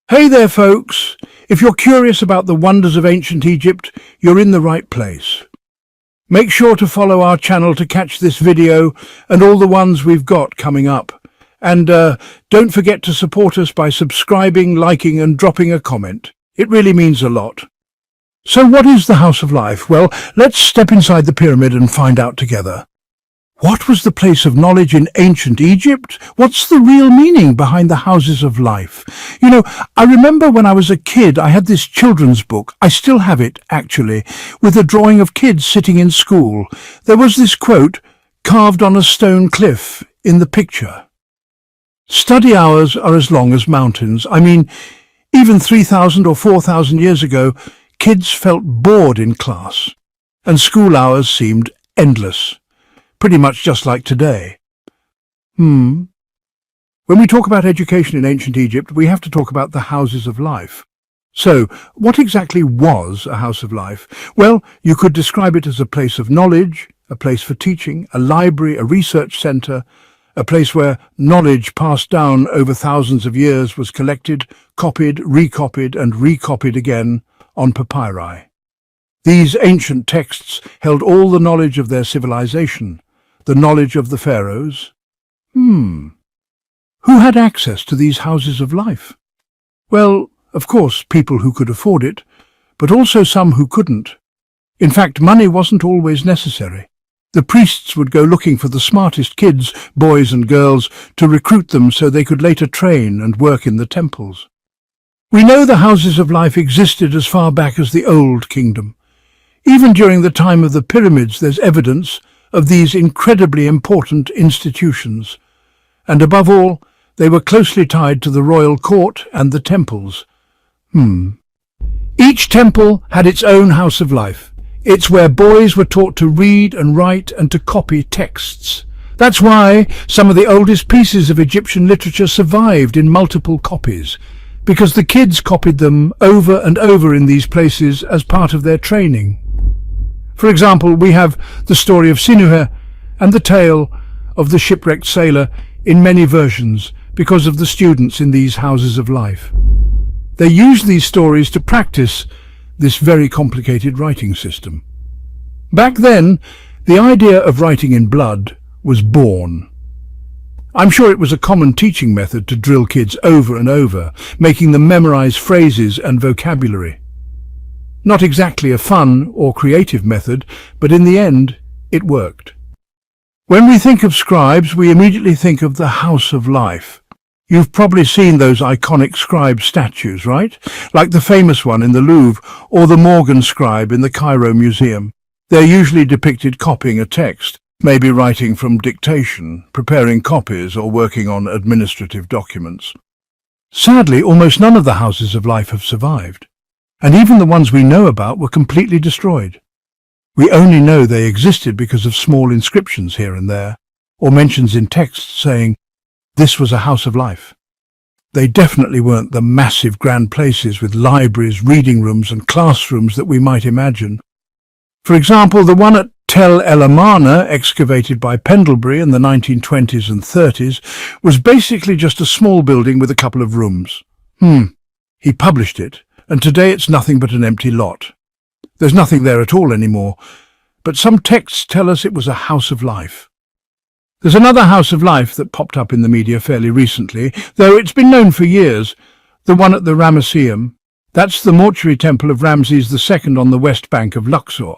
Hey there, folks! If you're curious about the wonders of ancient Egypt, you're in the right place. Make sure to follow our channel to catch this video and all the ones we've got coming up. And don't forget to support us by subscribing, liking and dropping a comment. It really means a lot. So what is the House of Life? Well, let's step inside the pyramid and find out together. What was the place of knowledge in ancient Egypt? What's the real meaning behind the houses of life? You know, I remember when I was a kid, I had this children's book. I still have it, actually, with a drawing of kids sitting in school. There was this quote carved on a stone cliff in the picture. Study hours are as long as mountains. I mean, even 3,000 or 4,000 years ago, kids felt bored in class, and school hours seemed endless. Pretty much just like today. When we talk about education in ancient Egypt, we have to talk about the houses of life. So, what exactly was a house of life? Well, you could describe it as a place of knowledge, a place for teaching, a library, a research centre, a place where knowledge passed down over thousands of years was collected, copied, recopied and recopied again on papyri. These ancient texts held all the knowledge of their civilization, the knowledge of the pharaohs. Who had access to these houses of life? Well, of course, people who could afford it, but also some who couldn't. In fact, money wasn't always necessary. The priests would go looking for the smartest kids, boys and girls, to recruit them so they could later train and work in the temples. We know the houses of life existed as far back as the Old Kingdom. Even during the time of the pyramids, there's evidence of these incredibly important institutions, and above all, they were closely tied to the royal court and the temples. Each temple had its own house of life. It's where boys were taught to read and write and to copy texts. That's why some of the oldest pieces of Egyptian literature survived in multiple copies, because the kids copied them over and over in these places as part of their training. For example, we have the story of Sinuhe and the tale of the shipwrecked sailor in many versions because of the students in these houses of life. They used these stories to practice this very complicated writing system. Back then, the idea of writing in blood was born. I'm sure it was a common teaching method to drill kids over and over, making them memorize phrases and vocabulary. Not exactly a fun or creative method, but in the end, it worked. When we think of scribes, we immediately think of the House of Life. You've probably seen those iconic scribe statues, right? Like the famous one in the Louvre or the Morgan scribe in the Cairo Museum. They're usually depicted copying a text, maybe writing from dictation, preparing copies or working on administrative documents. Sadly, almost none of the houses of life have survived. And even the ones we know about were completely destroyed. We only know they existed because of small inscriptions here and there, or mentions in texts saying, "This was a house of life." They definitely weren't the massive grand places with libraries, reading rooms and classrooms that we might imagine. For example, the one at Tel El Amarna, excavated by Pendlebury in the 1920s and 30s, was basically just a small building with a couple of rooms. He published it, and today it's nothing but an empty lot. There's nothing there at all anymore, but some texts tell us it was a house of life. There's another house of life that popped up in the media fairly recently, though it's been known for years, the one at the Ramesseum. That's the mortuary temple of Ramses II on the west bank of Luxor.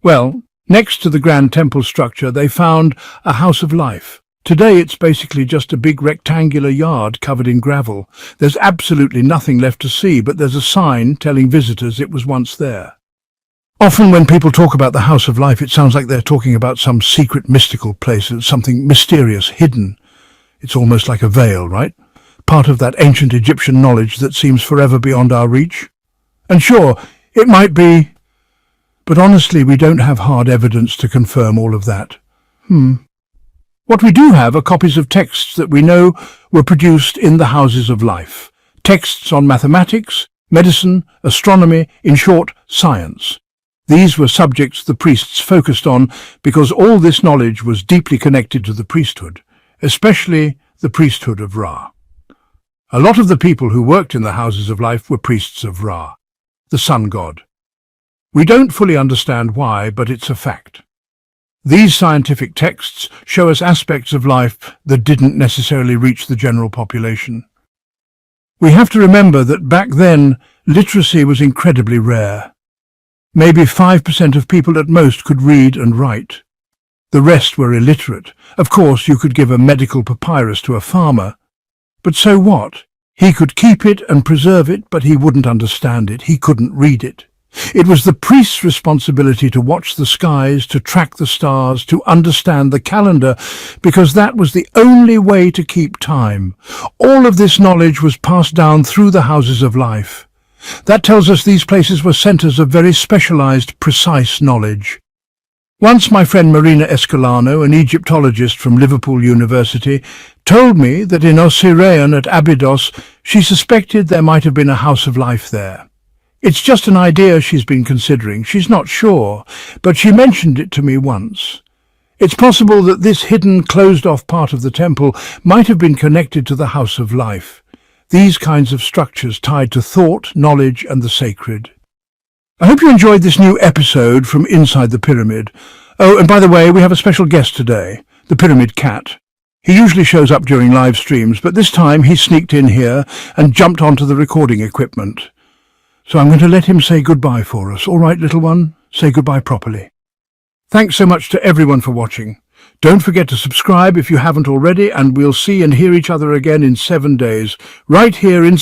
Well, next to the grand temple structure, they found a house of life. Today it's basically just a big rectangular yard covered in gravel. There's absolutely nothing left to see, but there's a sign telling visitors it was once there. Often when people talk about the House of Life, it sounds like they're talking about some secret mystical place, something mysterious, hidden. It's almost like a veil, right? Part of that ancient Egyptian knowledge that seems forever beyond our reach. And sure, it might be, but honestly, we don't have hard evidence to confirm all of that. What we do have are copies of texts that we know were produced in the houses of life. Texts on mathematics, medicine, astronomy, in short, science. These were subjects the priests focused on because all this knowledge was deeply connected to the priesthood, especially the priesthood of Ra. A lot of the people who worked in the houses of life were priests of Ra, the sun god. We don't fully understand why, but it's a fact. These scientific texts show us aspects of life that didn't necessarily reach the general population. We have to remember that back then, literacy was incredibly rare. Maybe 5% of people at most could read and write. The rest were illiterate. Of course, you could give a medical papyrus to a farmer. But so what? He could keep it and preserve it, but he wouldn't understand it. He couldn't read it. It was the priest's responsibility to watch the skies, to track the stars, to understand the calendar, because that was the only way to keep time. All of this knowledge was passed down through the houses of life. That tells us these places were centers of very specialized, precise knowledge. Once my friend Marina Escolano, an Egyptologist from Liverpool University, told me that in Osirian at Abydos she suspected there might have been a house of life there. It's just an idea she's been considering. She's not sure, but she mentioned it to me once. It's possible that this hidden, closed-off part of the temple might have been connected to the house of life. These kinds of structures tied to thought, knowledge, and the sacred. I hope you enjoyed this new episode from Inside the Pyramid. Oh, and by the way, we have a special guest today, the Pyramid Cat. He usually shows up during live streams, but this time he sneaked in here and jumped onto the recording equipment. So I'm going to let him say goodbye for us. All right, little one? Say goodbye properly. Thanks so much to everyone for watching. Don't forget to subscribe if you haven't already, and we'll see and hear each other again in 7 days, right here inside